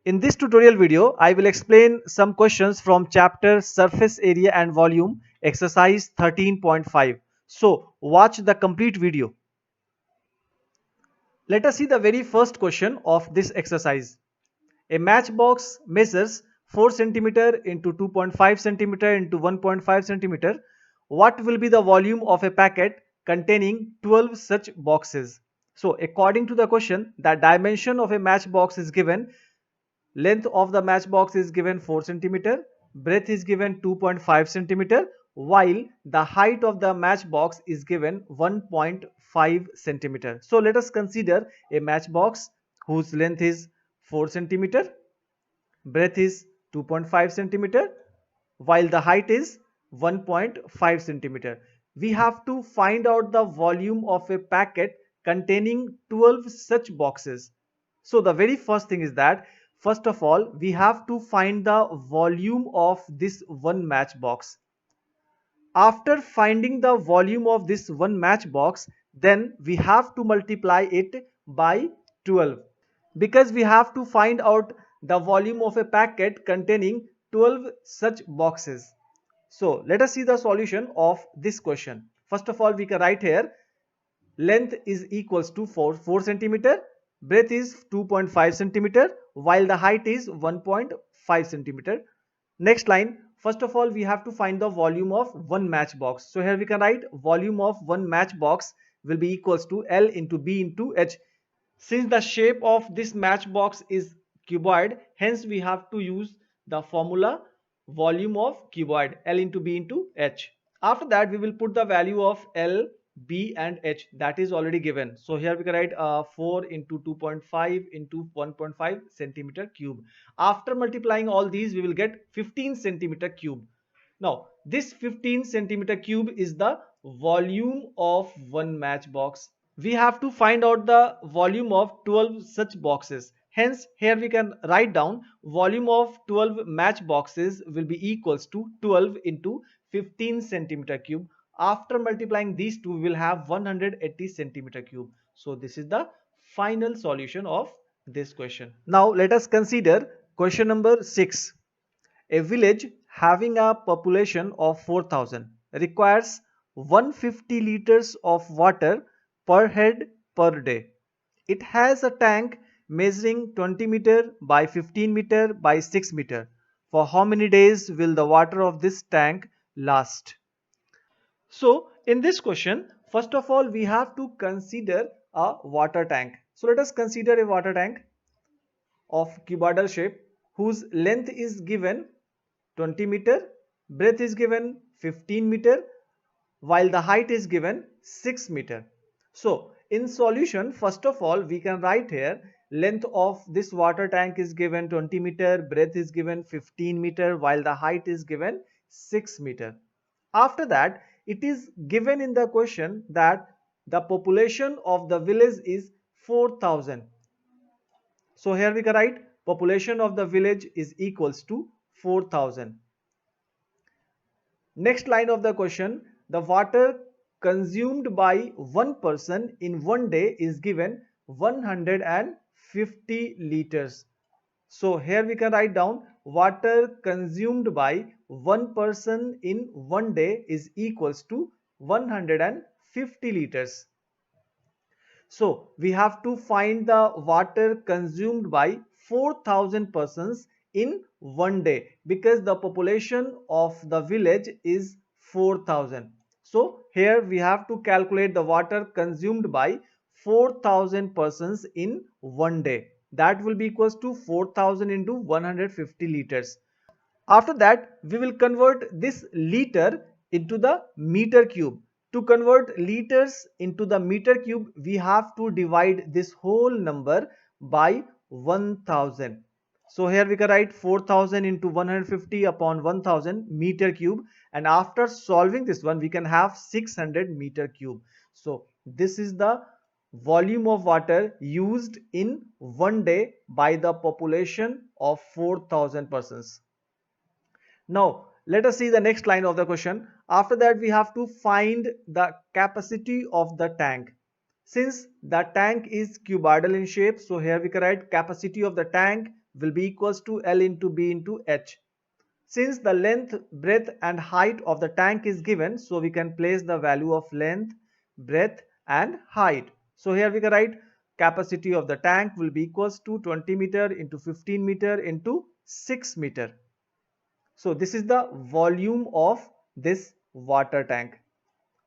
In this tutorial video, I will explain some questions from chapter Surface Area and Volume, exercise 13.5. So, watch the complete video. Let us see the very first question of this exercise. A matchbox measures 4 centimeter into 2.5 centimeter into 1.5 centimeter. What will be the volume of a packet containing 12 such boxes? So, according to the question, the dimension of a matchbox is given. Length of the matchbox is given 4 centimeter, breadth is given 2.5 centimeter, while the height of the matchbox is given 1.5 centimeter. So let us consider a matchbox whose length is 4 centimeter, breadth is 2.5 centimeter, while the height is 1.5 centimeter. We have to find out the volume of a packet containing 12 such boxes. So the very first thing is that first of all we have to find the volume of this one matchbox. After finding the volume of this one matchbox, then we have to multiply it by 12 because we have to find out the volume of a packet containing 12 such boxes. So let us see the solution of this question. First of all, we can write here length is equals to 4 centimeter, breadth is 2.5 centimeter, while the height is 1.5 centimeter. Next line, first of all we have to find the volume of one matchbox. So here we can write volume of one matchbox will be equals to L into B into H. Since the shape of this matchbox is cuboid, hence we have to use the formula volume of cuboid, L into B into H. After that we will put the value of L, B and H, that is already given. So here we can write 4 into 2.5 into 1.5 centimeter cube. After multiplying all these we will get 15 centimeter cube. Now this 15 centimeter cube is the volume of one matchbox. We have to find out the volume of 12 such boxes. Hence here we can write down volume of 12 match boxes will be equals to 12 into 15 centimeter cube. After multiplying these two we will have 180 centimeter cube. So this is the final solution of this question. Now let us consider question number 6. A village having a population of 4,000 requires 150 liters of water per head per day. It has a tank measuring 20 meter by 15 meter by 6 meter. For how many days will the water of this tank last? So in this question, first of all we have to consider a water tank. So let us consider a water tank of cuboidal shape whose length is given 20 meter, breadth is given 15 meter, while the height is given 6 meter. So in solution, first of all we can write here length of this water tank is given 20 meter, breadth is given 15 meter, while the height is given 6 meter. After that, it is given in the question that the population of the village is 4,000. So here we can write population of the village is equals to 4,000. Next line of the question, the water consumed by one person in one day is given 150 liters. So here we can write down water consumed by one person in one day is equals to 150 liters. So we have to find the water consumed by 4,000 persons in one day because the population of the village is 4,000. So here we have to calculate the water consumed by 4,000 persons in one day. That will be equals to 4,000 into 150 liters. After that, we will convert this liter into the meter cube. To convert liters into the meter cube, we have to divide this whole number by 1000. So here we can write 4000 into 150 upon 1000 meter cube, and after solving this one we can have 600 meter cube. So this is the volume of water used in one day by the population of 4000 persons. Now let us see the next line of the question. After that we have to find the capacity of the tank. Since the tank is cuboidal in shape, so here we can write capacity of the tank will be equals to L into B into H. Since the length, breadth and height of the tank is given, so we can place the value of length, breadth and height. So here we can write capacity of the tank will be equals to 20 meter into 15 meter into 6 meter. So this is the volume of this water tank,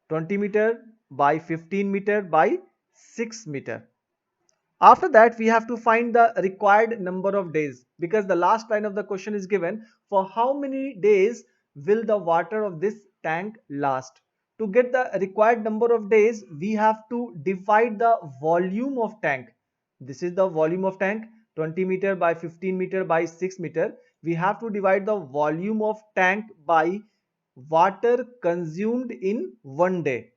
20 meter by 15 meter by 6 meter. After that, we have to find the required number of days, because the last line of the question is given for how many days will the water of this tank last. To get the required number of days, we have to divide the volume of tank. This is the volume of tank, 20 meter by 15 meter by 6 meter. We have to divide the volume of tank by water consumed in one day.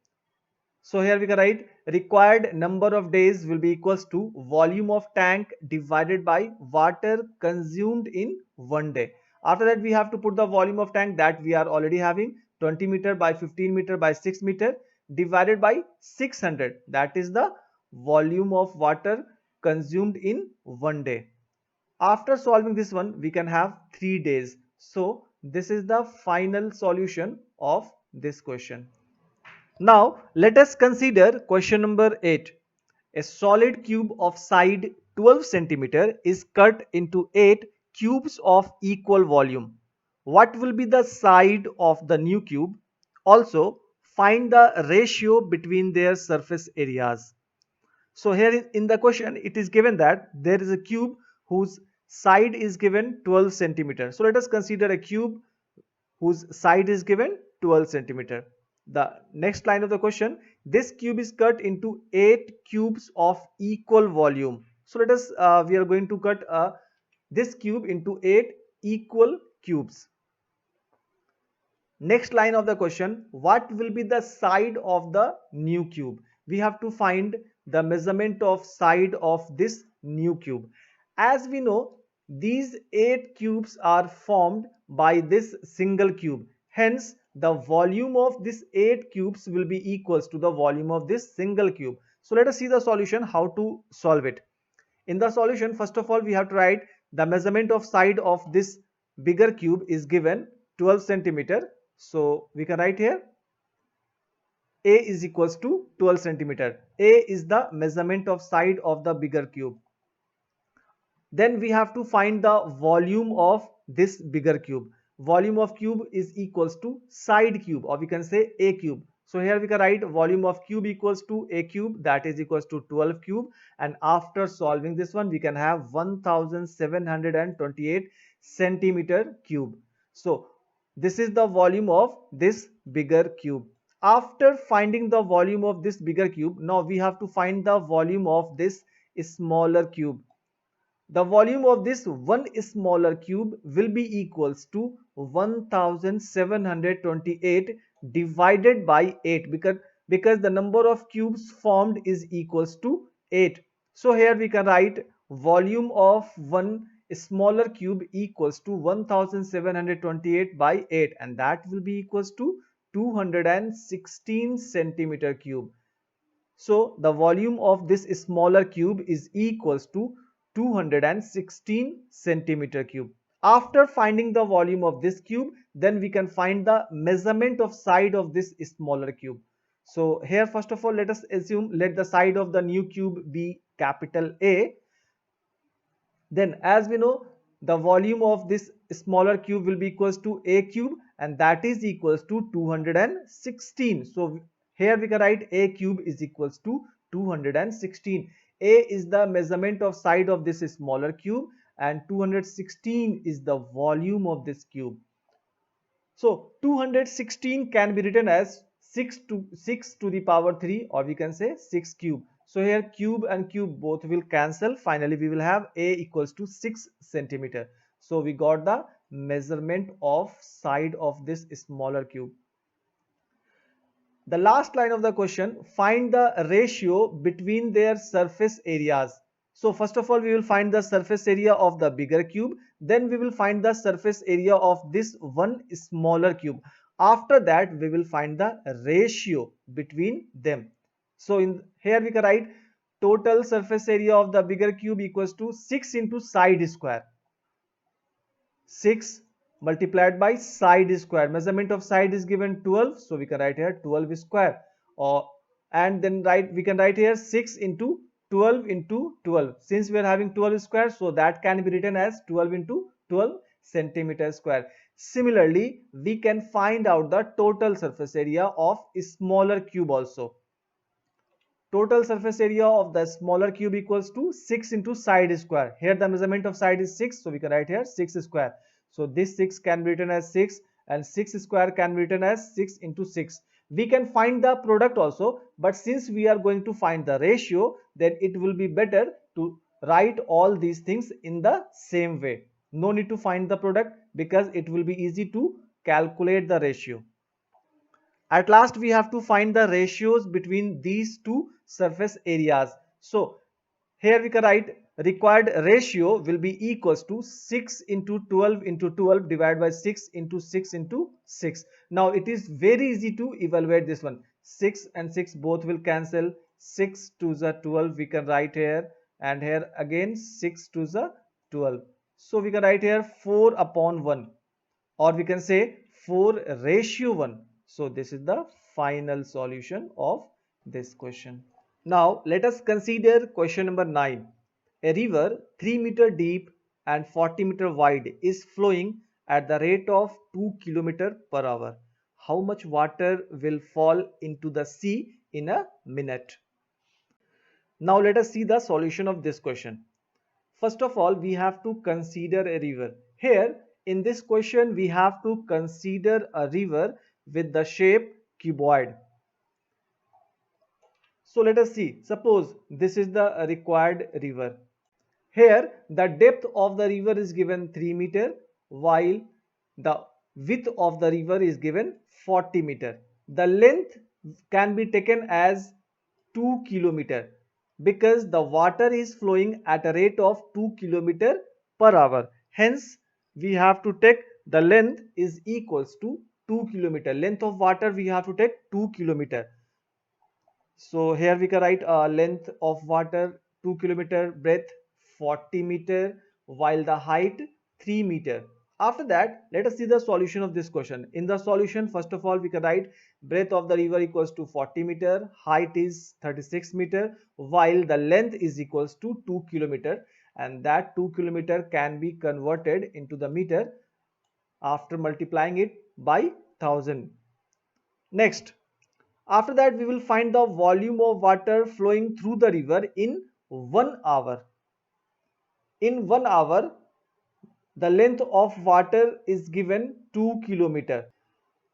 So here we can write required number of days will be equals to volume of tank divided by water consumed in one day. After that, we have to put the volume of tank that we are already having, 20 meter by 15 meter by 6 meter divided by 600. That is the volume of water consumed in one day. After solving this one, we can have 3 days. So this is the final solution of this question. Now let us consider question number 8. A solid cube of side 12 centimeter is cut into 8 cubes of equal volume. What will be the side of the new cube? Also, find the ratio between their surface areas. So here in the question, it is given that there is a cube whose side is given 12 centimeter. So let us consider a cube whose side is given 12 centimeter. The next line of the question, this cube is cut into 8 cubes of equal volume. So let us, we are going to cut this cube into 8 equal cubes. Next line of the question, what will be the side of the new cube? We have to find the measurement of side of this new cube. As we know, these 8 cubes are formed by this single cube. Hence, the volume of this 8 cubes will be equals to the volume of this single cube. So let us see the solution, how to solve it. In the solution, first of all, we have to write the measurement of side of this bigger cube is given 12 centimeter. So we can write here A is equals to 12 centimeter. A is the measurement of side of the bigger cube. Then we have to find the volume of this bigger cube. Volume of cube is equals to side cube, or we can say A cube. So here we can write volume of cube equals to A cube, that is equals to 12 cube, and after solving this one we can have 1728 centimeter cube. So this is the volume of this bigger cube. After finding the volume of this bigger cube, now we have to find the volume of this smaller cube. The volume of this one smaller cube will be equals to 1728 divided by 8, because the number of cubes formed is equals to 8. So here we can write volume of one smaller cube equals to 1728 by 8, and that will be equals to 216 centimeter cube. So the volume of this smaller cube is equals to 216 centimeter cube. After finding the volume of this cube, then we can find the measurement of side of this smaller cube. So here first of all, let us assume, let the side of the new cube be capital A. Then as we know, the volume of this smaller cube will be equals to A cube, and that is equals to 216. So here we can write A cube is equals to 216. A is the measurement of side of this smaller cube, and 216 is the volume of this cube. So 216 can be written as 6 to the power 3, or we can say 6 cube. So here cube and cube both will cancel. Finally, we will have A equals to 6 centimeter. So we got the measurement of side of this smaller cube. The last line of the question, find the ratio between their surface areas. So first of all, we will find the surface area of the bigger cube. Then we will find the surface area of this one smaller cube. After that, we will find the ratio between them. So in here we can write total surface area of the bigger cube equals to 6 into side square. 6 multiplied by side square. Measurement of side is given 12, so we can write here 12 square. Or and then we can write here 6 into 12 into 12. Since we are having 12 square, so that can be written as 12 into 12 centimeter square. Similarly, we can find out the total surface area of a smaller cube also. Total surface area of the smaller cube equals to 6 into side square. Here the measurement of side is 6, so we can write here 6 square. So this 6 can be written as 6 and 6 square can be written as 6 into 6. We can find the product also, but since we are going to find the ratio, then it will be better to write all these things in the same way. No need to find the product because it will be easy to calculate the ratio. At last, we have to find the ratios between these two surface areas. So here we can write required ratio will be equals to 6 into 12 into 12 divided by 6 into 6 into 6. Now it is very easy to evaluate this one. 6 and 6 both will cancel. 6 to the 12 we can write here, and here again 6 to the 12. So we can write here 4 upon 1, or we can say 4 ratio 1. So this is the final solution of this question. Now let us consider question number 9. A river 3-meter deep and 40-meter wide is flowing at the rate of 2 km per hour. How much water will fall into the sea in a minute? Now let us see the solution of this question. First of all, we have to consider a river. Here in this question, we have to consider a river with the shape cuboid. So let us see. Suppose this is the required river. Here the depth of the river is given 3 meter while the width of the river is given 40 meter. The length can be taken as 2 kilometer because the water is flowing at a rate of 2 kilometer per hour. Hence we have to take the length is equals to 2 kilometer. Length of water we have to take 2 kilometer. So here we can write length of water 2 kilometer, breadth 40 meter, while the height 3 meter. After that, let us see the solution of this question. In the solution, first of all, we can write breadth of the river equals to 40 meter, height is 36 meter, while the length is equals to 2 kilometer, and that 2 kilometer can be converted into the meter after multiplying it by 1000. Next, after that, we will find the volume of water flowing through the river in 1 hour. In 1 hour, the length of water is given 2 kilometer.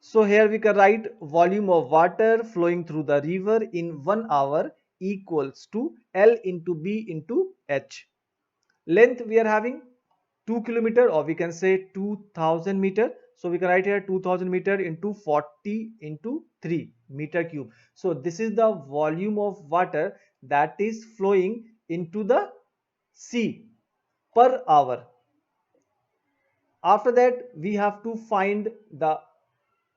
So here we can write volume of water flowing through the river in 1 hour equals to L into B into H. Length we are having 2 kilometer, or we can say 2000 meter. So we can write here 2000 meter into 40 into 3 meter cube. So this is the volume of water that is flowing into the sea per hour. After that, we have to find the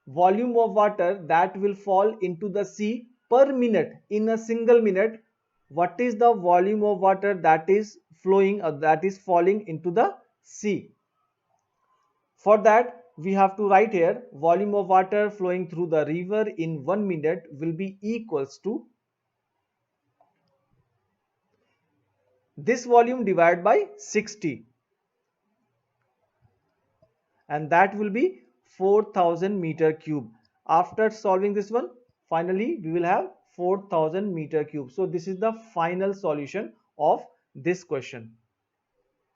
volume of water that will fall into the sea per minute. In a single minute, what is the volume of water that is flowing or that is falling into the sea? For that, we have to write here volume of water flowing through the river in 1 minute will be equals to this volume divided by 60, and that will be 4000 meter cube. After solving this one, finally we will have 4000 meter cube. So this is the final solution of this question.